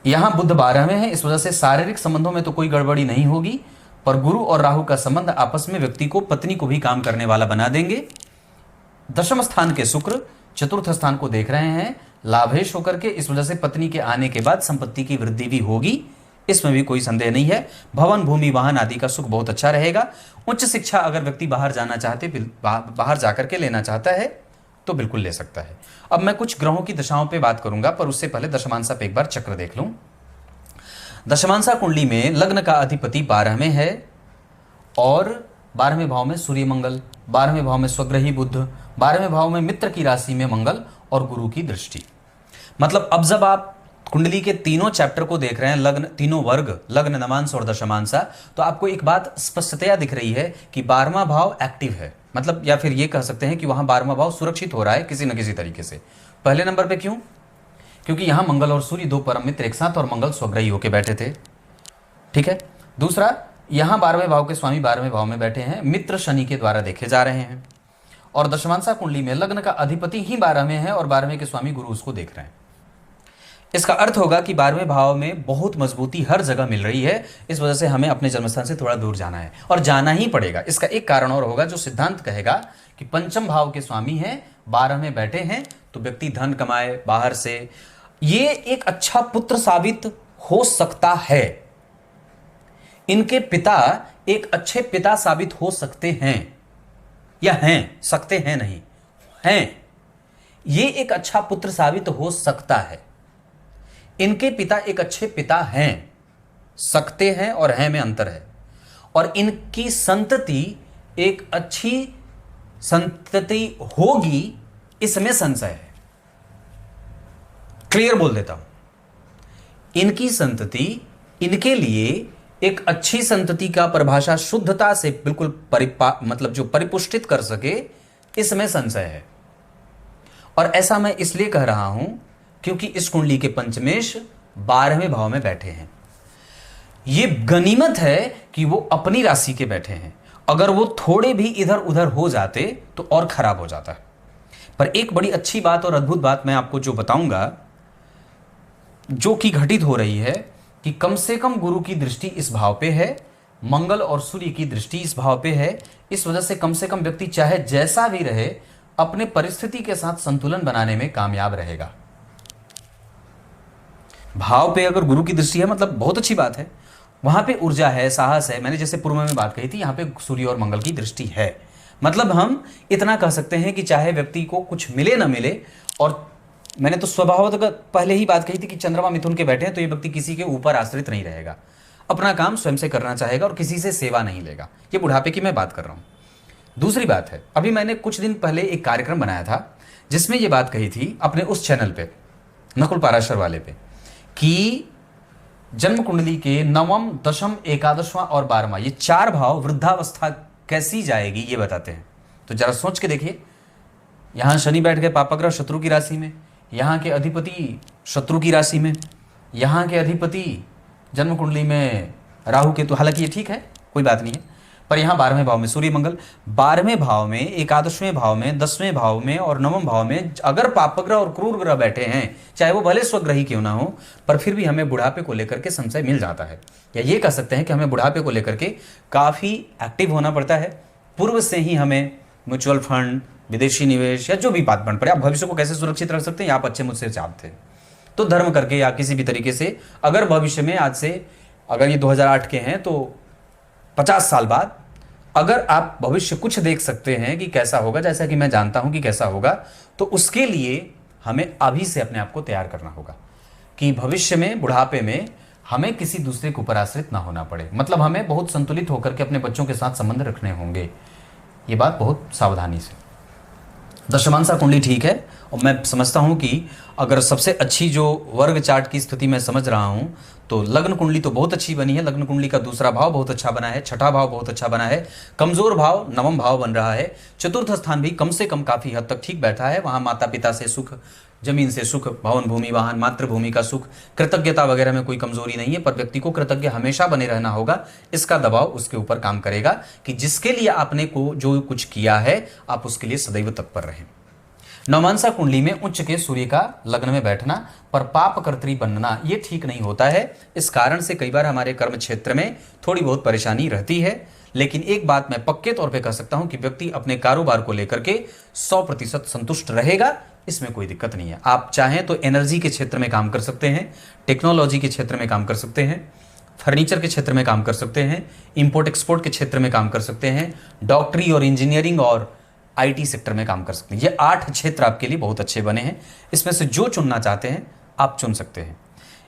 यहाँ बुध 12 में है, इस वजह से शारीरिक संबंधों में तो कोई गड़बड़ी नहीं होगी, पर गुरु और राहु का संबंध आपस में व्यक्ति को, पत्नी को भी काम करने वाला बना देंगे। दशम स्थान के शुक्र चतुर्थ स्थान को देख रहे हैं लाभेश होकर के, इस वजह से पत्नी के आने के बाद संपत्ति की वृद्धि भी होगी, इसमें भी कोई संदेह नहीं है। भवन, भूमि, वाहन आदि का सुख बहुत अच्छा रहेगा। उच्च शिक्षा अगर व्यक्ति बाहर जाना चाहते, बाहर जाकर के लेना चाहता है तो बिल्कुल ले सकता है। अब मैं कुछ ग्रहों की दशाओं पे बात करूंगा, पर उससे पहले दशमांशा पे एक बार चक्र देख लूं। दशमांशा कुंडली में लग्न का अधिपति 12 में है और 12वें भाव में सूर्य मंगल, 12वें भाव में स्वग्रही बुध, 12वें भाव में मित्र की राशि में मंगल और गुरु की दृष्टि। मतलब अब जब आप कुंडली के तीनों चैप्टर को देख रहे हैं, लग्न, तीनों वर्ग, लग्न, नवांश और दशमांशा, तो आपको एक बात स्पष्टतया दिख रही है कि 12वां भाव एक्टिव है। मतलब या फिर ये कह सकते हैं कि वहां 12वां भाव सुरक्षित हो रहा है किसी न किसी तरीके से। पहले नंबर पे क्यों? क्योंकि यहां मंगल और सूर्य 2 परम मित्र एक साथ और मंगल स्वग्रही होके बैठे थे। ठीक है। दूसरा, यहां 12वें भाव के स्वामी 12वें भाव में बैठे हैं, मित्र शनि के द्वारा देखे जा रहे हैं। और दशमांशा कुंडली में लग्न का अधिपति ही 12 में है और 12वें के स्वामी गुरु उसको देख रहे हैं। इसका अर्थ होगा कि 12वें भाव में बहुत मजबूती हर जगह मिल रही है। इस वजह से हमें अपने जन्मस्थान से थोड़ा दूर जाना है और जाना ही पड़ेगा। इसका एक कारण और होगा जो सिद्धांत कहेगा कि पंचम भाव के स्वामी हैं, 12 में बैठे हैं, तो व्यक्ति धन कमाए बाहर से, ये एक अच्छा पुत्र साबित हो सकता है। इनके पिता एक अच्छे पिता साबित हो सकते हैं, या हैं, सकते हैं नहीं, हैं, ये एक अच्छा पुत्र साबित हो सकता है। इनके पिता एक अच्छे पिता हैं, सकते हैं और हैं में अंतर है। और इनकी संतति एक अच्छी संतति होगी, इसमें संशय है। क्लियर बोल देता हूं, इनकी संतति इनके लिए एक अच्छी संतति का परिभाषा शुद्धता से बिल्कुल मतलब जो परिपुष्टित कर सके, इसमें संशय है। और ऐसा मैं इसलिए कह रहा हूं क्योंकि इस कुंडली के पंचमेश 12वें भाव में बैठे हैं। ये गनीमत है कि वो अपनी राशि के बैठे हैं। अगर वो थोड़े भी इधर उधर हो जाते तो और खराब हो जाता। पर एक बड़ी अच्छी बात और अद्भुत बात मैं आपको जो बताऊंगा, जो कि घटित हो रही है, कि कम से कम गुरु की दृष्टि इस भाव पे है, मंगल और सूर्य की दृष्टि इस भाव पे है। इस वजह से कम व्यक्ति चाहे जैसा भी रहे, अपने परिस्थिति के साथ संतुलन बनाने में कामयाब रहेगा। भाव पे अगर गुरु की दृष्टि है मतलब बहुत अच्छी बात है, वहां पे ऊर्जा है, साहस है। मैंने जैसे पूर्व में बात कही थी, यहाँ पे सूर्य और मंगल की दृष्टि है। मतलब हम इतना कह सकते हैं कि चाहे व्यक्ति को कुछ मिले ना मिले, और मैंने तो स्वभावतः पहले ही बात कही थी कि चंद्रमा मिथुन के बैठे हैं, तो ये व्यक्ति किसी के ऊपर आश्रित नहीं रहेगा, अपना काम स्वयं से करना चाहेगा और किसी से सेवा नहीं लेगा। ये बुढ़ापे की मैं बात कर रहा हूँ। दूसरी बात है, अभी मैंने कुछ दिन पहले एक कार्यक्रम बनाया था जिसमें ये बात कही थी अपने उस चैनल पे, नकुल पाराशर वाले पे, कि जन्म कुंडली के नवम, दशम, एकादशवां और 12वां, ये 4 भाव वृद्धावस्था कैसी जाएगी ये बताते हैं। तो जरा सोच के देखिए, यहां शनि बैठ गए पापग्रह शत्रु की राशि में, यहां के अधिपति शत्रु की राशि में, यहां के अधिपति जन्म कुंडली में राहु केतु, हालांकि ये ठीक है, कोई बात नहीं है, पर यहाँ 12वें भाव में सूर्य मंगल, 12वें भाव में, एकादशवें भाव में, 10वें भाव में और 9वें भाव में अगर पापग्रह और क्रूर ग्रह बैठे हैं, चाहे वो भले स्वग्रही क्यों ना हो, पर फिर भी हमें बुढ़ापे को लेकर के संशय मिल जाता है, या ये कह सकते हैं कि हमें बुढ़ापे को लेकर के काफ़ी एक्टिव होना पड़ता है। पूर्व से ही हमें म्यूचुअल फंड, विदेशी निवेश या जो भी बात बन पड़े, आप भविष्य को कैसे सुरक्षित रख सकते हैं, आप अच्छे मुझसे जानते हैं, तो धर्म करके या किसी भी तरीके से अगर भविष्य में आज से, अगर ये 2008 के हैं तो 50 साल बाद अगर आप भविष्य कुछ देख सकते हैं कि कैसा होगा, जैसा कि मैं जानता हूं कि कैसा होगा, तो उसके लिए हमें अभी से अपने आप को तैयार करना होगा कि भविष्य में बुढ़ापे में हमें किसी दूसरे के ऊपर आश्रित ना होना पड़े। मतलब हमें बहुत संतुलित होकर के अपने बच्चों के साथ संबंध रखने होंगे। ये बात बहुत सावधानी से। दशमांशा कुंडली ठीक है, और मैं समझता हूं कि अगर सबसे अच्छी जो वर्ग चार्ट की स्थिति मैं समझ रहा हूं तो लग्न कुंडली तो बहुत अच्छी बनी है। लग्न कुंडली का दूसरा भाव बहुत अच्छा बना है, छठा भाव बहुत अच्छा बना है, कमजोर भाव नवम भाव बन रहा है, चतुर्थ स्थान भी कम से कम काफी हद तक ठीक बैठा है। वहां माता पिता से सुख, जमीन से सुख, भवन भूमि वाहन, मातृभूमि का सुख, कृतज्ञता वगैरह में कोई कमजोरी नहीं है, पर व्यक्ति को कृतज्ञ हमेशा बने रहना होगा। इसका दबाव उसके ऊपर काम करेगा कि जिसके लिए आपने को जो कुछ किया है आप उसके लिए सदैव तत्पर रहें। नवमांसा कुंडली में उच्च के सूर्य का लग्न में बैठना पर पाप कर्त्री बनना ये ठीक नहीं होता है। इस कारण से कई बार हमारे कर्म क्षेत्र में थोड़ी बहुत परेशानी रहती है, लेकिन एक बात मैं पक्के तौर पे कह सकता हूं कि व्यक्ति अपने कारोबार को लेकर के 100% संतुष्ट रहेगा, इसमें कोई दिक्कत नहीं है। आप चाहें तो एनर्जी के क्षेत्र में काम कर सकते हैं, टेक्नोलॉजी के क्षेत्र में काम कर सकते हैं, फर्नीचर के क्षेत्र में काम कर सकते हैं, इंपोर्ट एक्सपोर्ट के क्षेत्र में काम कर सकते हैं, डॉक्टरी और इंजीनियरिंग और आईटी सेक्टर में काम कर सकते हैं। ये 8 क्षेत्र आपके लिए बहुत अच्छे बने हैं। इसमें से जो चुनना चाहते हैं आप चुन सकते हैं।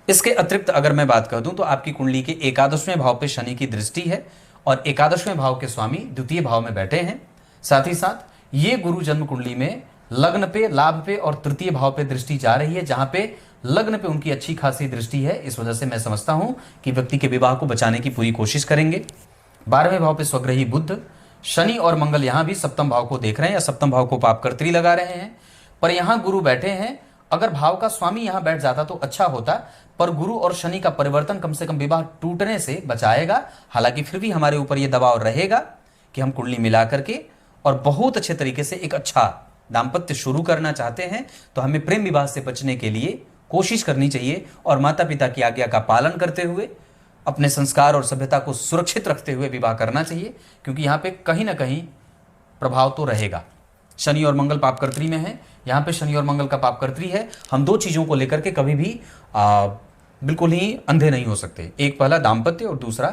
इसके अतिरिक्त अगर मैं बात कर दूं तो आपकी कुंडली के एकादशवें भाव पे शनि की दृष्टि है और एकादशवें भाव के स्वामी द्वितीय भाव में बैठे हैं। साथ ही साथ ये गुरु जन्म कुंडली में लग्न पे, लाभ पे और तृतीय भाव पे दृष्टि जा रही है, जहां पे लग्न पे उनकी अच्छी खासी दृष्टि है। इस वजह से मैं समझता हूं कि व्यक्ति के विवाह को बचाने की पूरी कोशिश करेंगे। 12वें भाव पे स्वग्रही बुध, शनि और मंगल यहां भी सप्तम भाव को देख रहे हैं या सप्तम भाव को पाप कर्त्री लगा रहे हैं, पर यहां गुरु बैठे हैं। अगर भाव का स्वामी यहां बैठ जाता तो अच्छा होता, पर गुरु और शनि का परिवर्तन कम से कम विवाह टूटने से बचाएगा। हालांकि फिर भी हमारे ऊपर यह दबाव रहेगा कि हम कुंडली मिला करके और बहुत अच्छे तरीके से एक अच्छा दाम्पत्य शुरू करना चाहते हैं, तो हमें प्रेम विवाह से बचने के लिए कोशिश करनी चाहिए और माता पिता की आज्ञा का पालन करते हुए अपने संस्कार और सभ्यता को सुरक्षित रखते हुए विवाह करना चाहिए, क्योंकि यहाँ पे कहीं ना कहीं प्रभाव तो रहेगा। शनि और मंगल पापकर्त्री में है, यहाँ पे शनि और मंगल का पापकर्त्री है। हम दो चीज़ों को लेकर के कभी भी बिल्कुल ही अंधे नहीं हो सकते। एक पहला दाम्पत्य और दूसरा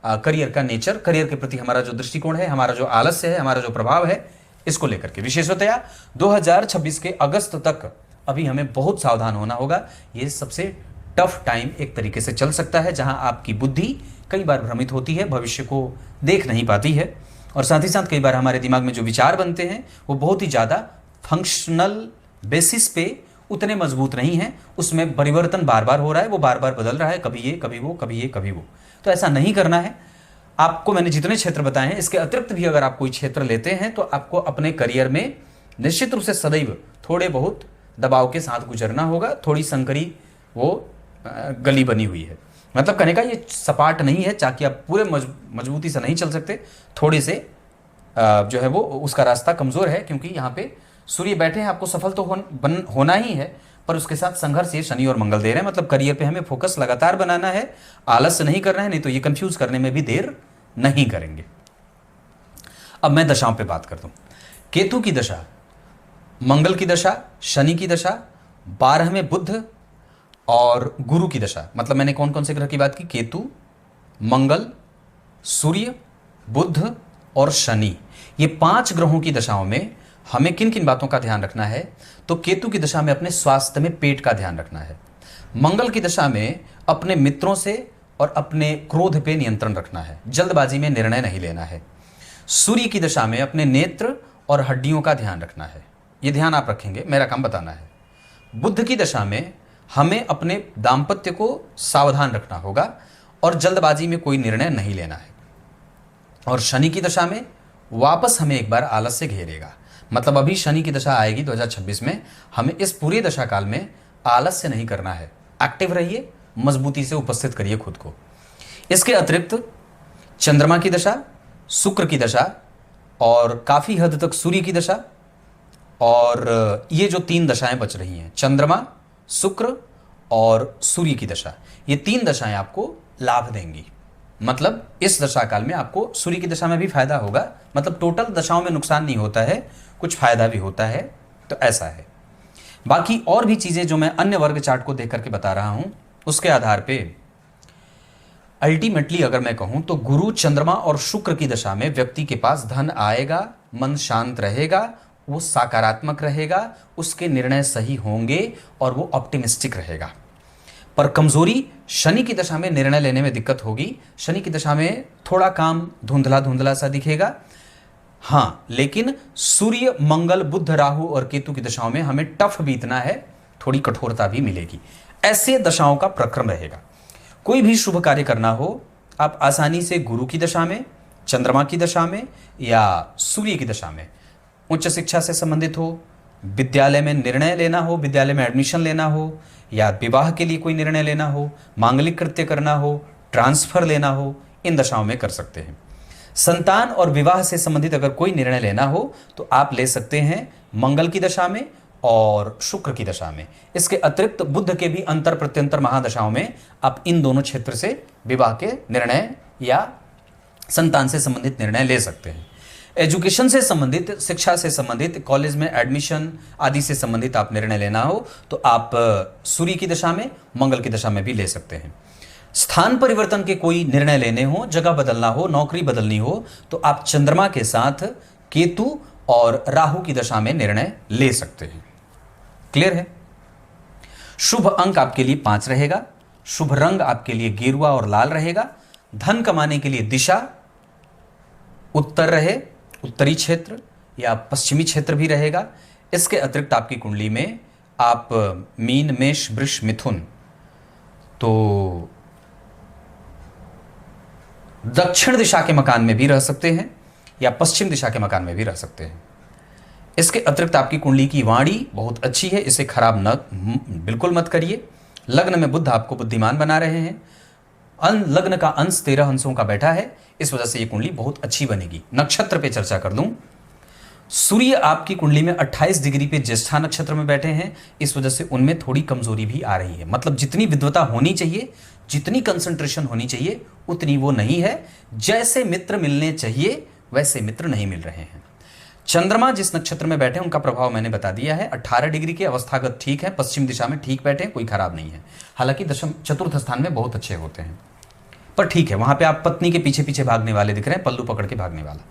करियर का नेचर, करियर के प्रति हमारा जो दृष्टिकोण है, हमारा जो आलस्य है, हमारा जो प्रभाव है, इसको लेकर के विशेषतया 2026 के अगस्त तक अभी हमें बहुत सावधान होना होगा। ये सबसे टफ टाइम एक तरीके से चल सकता है, जहां आपकी बुद्धि कई बार भ्रमित होती है, भविष्य को देख नहीं पाती है, और साथ ही साथ कई बार हमारे दिमाग में जो विचार बनते हैं वो बहुत ही ज़्यादा फंक्शनल बेसिस पे उतने मजबूत नहीं हैं। उसमें परिवर्तन बार बार हो रहा है, वो बार बार बदल रहा है, कभी ये कभी वो, कभी ये कभी वो। तो ऐसा नहीं करना है। आपको मैंने जितने क्षेत्र बताए हैं, इसके अतिरिक्त भी अगर आप कोई क्षेत्र लेते हैं तो आपको अपने करियर में निश्चित रूप से सदैव थोड़े बहुत दबाव के साथ गुजरना होगा। थोड़ी संकरी वो गली बनी हुई है, मतलब कहने का ये सपाट नहीं है, चाकि आप पूरे मजबूती से नहीं चल सकते, थोड़े से जो है वो उसका रास्ता कमज़ोर है, क्योंकि यहाँ पे सूर्य बैठे हैं। आपको सफल तो होना ही है, पर उसके साथ संघर्ष ये शनि और मंगल दे रहे हैं। मतलब करियर पे हमें फोकस लगातार बनाना है, आलस्य नहीं करना है, नहीं तो ये कंफ्यूज करने में भी देर नहीं करेंगे। अब मैं दशाओं पे बात करता हूँ। केतु की दशा, मंगल की दशा, शनि की दशा, 12वें बुध और गुरु की दशा। मतलब मैंने कौन कौन से ग्रह की बात की? केतु, मंगल, सूर्य, बुध और शनि। ये 5 ग्रहों की दशाओं में हमें किन किन बातों का ध्यान रखना है? तो केतु की दशा में अपने स्वास्थ्य में पेट का ध्यान रखना है। मंगल की दशा में अपने मित्रों से और अपने क्रोध पे नियंत्रण रखना है, जल्दबाजी में निर्णय नहीं लेना है। सूर्य की दशा में अपने नेत्र और हड्डियों का ध्यान रखना है। ये ध्यान आप रखेंगे, मेरा काम बताना है। बुध की दशा में हमें अपने दाम्पत्य को सावधान रखना होगा और जल्दबाजी में कोई निर्णय नहीं लेना है। और शनि की दशा में वापस हमें एक बार आलस्य घेरेगा। मतलब अभी शनि की दशा आएगी 2026 में, हमें इस पूरे दशा काल में आलस्य नहीं करना है। एक्टिव रहिए, मजबूती से उपस्थित करिए खुद को। इसके अतिरिक्त चंद्रमा की दशा, शुक्र की दशा और काफ़ी हद तक सूर्य की दशा, और ये जो 3 दशाएं बच रही हैं, चंद्रमा, शुक्र और सूर्य की दशा, ये 3 दशाएं आपको लाभ देंगी। मतलब इस दशा काल में आपको सूर्य की दशा में भी फायदा होगा, मतलब टोटल दशाओं में नुकसान नहीं होता है, कुछ फायदा भी होता है, तो ऐसा है। बाकी और भी चीज़ें जो मैं अन्य वर्ग चार्ट को देख करके बता रहा हूँ, उसके आधार पे अल्टीमेटली अगर मैं कहूँ तो गुरु, चंद्रमा और शुक्र की दशा में व्यक्ति के पास धन आएगा, मन शांत रहेगा, वो सकारात्मक रहेगा, उसके निर्णय सही होंगे और वो ऑप्टिमिस्टिक रहेगा। पर कमजोरी शनि की दशा में निर्णय लेने में दिक्कत होगी। शनि की दशा में थोड़ा काम धुंधला धुंधला सा दिखेगा, हाँ, लेकिन सूर्य, मंगल, बुध, राहु और केतु की दशाओं में हमें टफ बीतना है, थोड़ी कठोरता भी मिलेगी। ऐसे दशाओं का प्रक्रम रहेगा। कोई भी शुभ कार्य करना हो, आप आसानी से गुरु की दशा में, चंद्रमा की दशा में या सूर्य की दशा में, उच्च शिक्षा से संबंधित हो, विद्यालय में निर्णय लेना हो, विद्यालय में एडमिशन लेना हो, या विवाह के लिए कोई निर्णय लेना हो, मांगलिक कृत्य करना हो, ट्रांसफर लेना हो, इन दशाओं में कर सकते हैं। संतान और विवाह से संबंधित अगर कोई निर्णय लेना हो तो आप ले सकते हैं मंगल की दशा में और शुक्र की दशा में। इसके अतिरिक्त बुध के भी अंतर प्रत्यंतर महादशाओं में आप इन दोनों क्षेत्र से विवाह के निर्णय या संतान से संबंधित निर्णय ले सकते हैं। एजुकेशन से संबंधित, शिक्षा से संबंधित, कॉलेज में एडमिशन आदि से संबंधित आप निर्णय लेना हो तो आप सूर्य की दशा में, मंगल की दशा में भी ले सकते हैं। स्थान परिवर्तन के कोई निर्णय लेने हो, जगह बदलना हो, नौकरी बदलनी हो तो आप चंद्रमा के साथ केतु और राहु की दशा में निर्णय ले सकते हैं। क्लियर है? शुभ अंक आपके लिए 5 रहेगा। शुभ रंग आपके लिए गेरुआ और लाल रहेगा। धन कमाने के लिए दिशा उत्तर रहे, उत्तरी क्षेत्र या पश्चिमी क्षेत्र भी रहेगा। इसके अतिरिक्त आपकी कुंडली में आप मीन, मेष, वृष, मिथुन, तो दक्षिण दिशा के मकान में भी रह सकते हैं या पश्चिम दिशा के मकान में भी रह सकते हैं। इसके अतिरिक्त आपकी कुंडली की वाणी बहुत अच्छी है, इसे खराब न बिल्कुल मत करिए। लग्न में बुध आपको बुद्धिमान बना रहे हैं। लग्न का अंश 13 अंशों का बैठा है, इस वजह से ये कुंडली बहुत अच्छी बनेगी। नक्षत्र पे चर्चा कर दूं, सूर्य आपकी कुंडली में 28 डिग्री पे ज्येष्ठा नक्षत्र में बैठे हैं, इस वजह से उनमें थोड़ी कमजोरी भी आ रही है। मतलब जितनी विद्वता होनी चाहिए, जितनी कंसंट्रेशन होनी चाहिए, उतनी वो नहीं है। जैसे मित्र मिलने चाहिए वैसे मित्र नहीं मिल रहे हैं। चंद्रमा जिस नक्षत्र में बैठे उनका प्रभाव मैंने बता दिया है। 18 डिग्री के अवस्थागत ठीक है, पश्चिम दिशा में ठीक बैठे, कोई खराब नहीं है। हालांकि दशम चतुर्थ स्थान में बहुत अच्छे होते हैं, पर ठीक है, वहां पे आप पत्नी के पीछे पीछे भागने वाले दिख रहे हैं, पल्लू पकड़ के भागने वाला।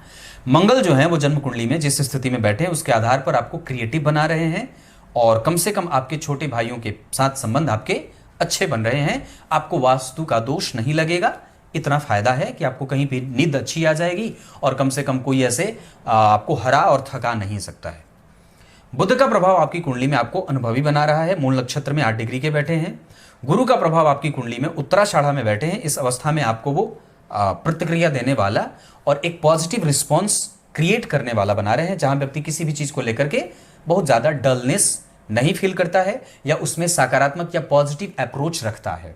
मंगल जो है वो जन्म कुंडली में जिस स्थिति में बैठे हैं उसके आधार पर आपको क्रिएटिव बना रहे हैं और कम से कम आपके छोटे भाइयों के साथ संबंध आपके अच्छे बन रहे हैं। आपको वास्तु का दोष नहीं लगेगा। इतना फायदा है कि आपको कहीं भी नींद अच्छी आ जाएगी और कम से कम कोई ऐसे आपको हरा और थका नहीं सकता है। बुध का प्रभाव आपकी कुंडली में आपको अनुभवी बना रहा है। मूल नक्षत्र में 8 डिग्री के बैठे हैं। गुरु का प्रभाव आपकी कुंडली में उत्तराषाढ़ा में बैठे हैं। इस अवस्था में आपको वो प्रतिक्रिया देने वाला और एक पॉजिटिव रिस्पॉन्स क्रिएट करने वाला बना रहे हैं, जहां व्यक्ति किसी भी चीज को लेकर के बहुत ज्यादा डलनेस नहीं फील करता है या उसमें सकारात्मक या पॉजिटिव अप्रोच रखता है।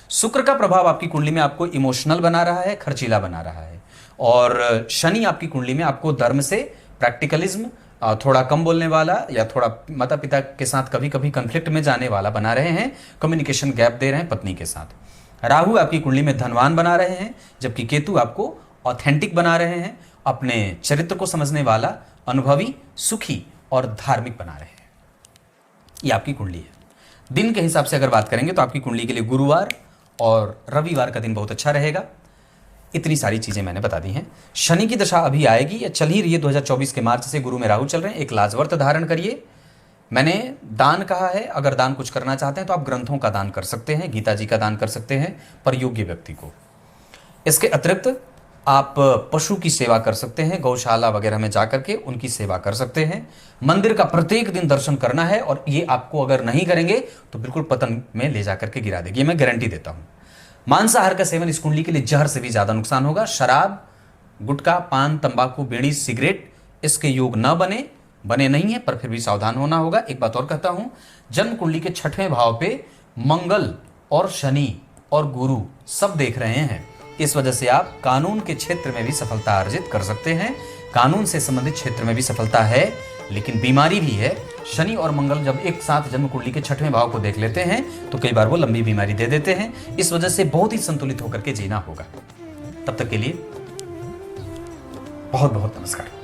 शुक्र का प्रभाव आपकी कुंडली में आपको इमोशनल बना रहा है, खर्चीला बना रहा है। और शनि आपकी कुंडली में आपको धर्म से, प्रैक्टिकलिज्म, थोड़ा कम बोलने वाला या थोड़ा माता पिता के साथ कभी कभी कंफ्लिक्ट में जाने वाला बना रहे हैं। कम्युनिकेशन गैप दे रहे हैं पत्नी के साथ। राहु आपकी कुंडली में धनवान बना रहे हैं, जबकि केतु आपको ऑथेंटिक बना रहे हैं, अपने चरित्र को समझने वाला, अनुभवी, सुखी और धार्मिक बना रहे हैं। ये आपकी कुंडली है। दिन के हिसाब से अगर बात करेंगे तो आपकी कुंडली के लिए गुरुवार और रविवार का दिन बहुत अच्छा रहेगा। इतनी सारी चीजें मैंने बता दी हैं। शनि की दशा अभी आएगी या चल ही रही है। 2024 के मार्च से गुरु में राहु चल रहे हैं। एक लाजवर्त धारण करिए। मैंने दान कहा है, अगर दान कुछ करना चाहते हैं तो आप ग्रंथों का दान कर सकते हैं, गीता जी का दान कर सकते हैं, पर योग्य व्यक्ति को। इसके अतिरिक्त आप पशु की सेवा कर सकते हैं, गौशाला वगैरह में जाकर के उनकी सेवा कर सकते हैं। मंदिर का प्रत्येक दिन दर्शन करना है और ये आपको अगर नहीं करेंगे तो बिल्कुल पतन में ले जाकर के गिरा देगी, ये मैं गारंटी देता हूं। मांसाहार का सेवन इस कुंडली के लिए जहर से भी ज्यादा नुकसान होगा। शराब, गुटखा, पान, तंबाकू, बीड़ी, सिगरेट इसके योग न बने नहीं है, पर फिर भी सावधान होना होगा। एक बात और कहता हूं, जन्म कुंडली के 6वें भाव पे मंगल और शनि और गुरु सब देख रहे हैं। इस वजह से आप कानून के क्षेत्र में भी सफलता अर्जित कर सकते हैं, कानून से संबंधित क्षेत्र में भी सफलता है। लेकिन बीमारी भी है। शनि और मंगल जब एक साथ जन्म कुंडली के 6वें भाव को देख लेते हैं तो कई बार वो लंबी बीमारी दे देते हैं। इस वजह से बहुत ही संतुलित होकर के जीना होगा। तब तक के लिए बहुत बहुत नमस्कार।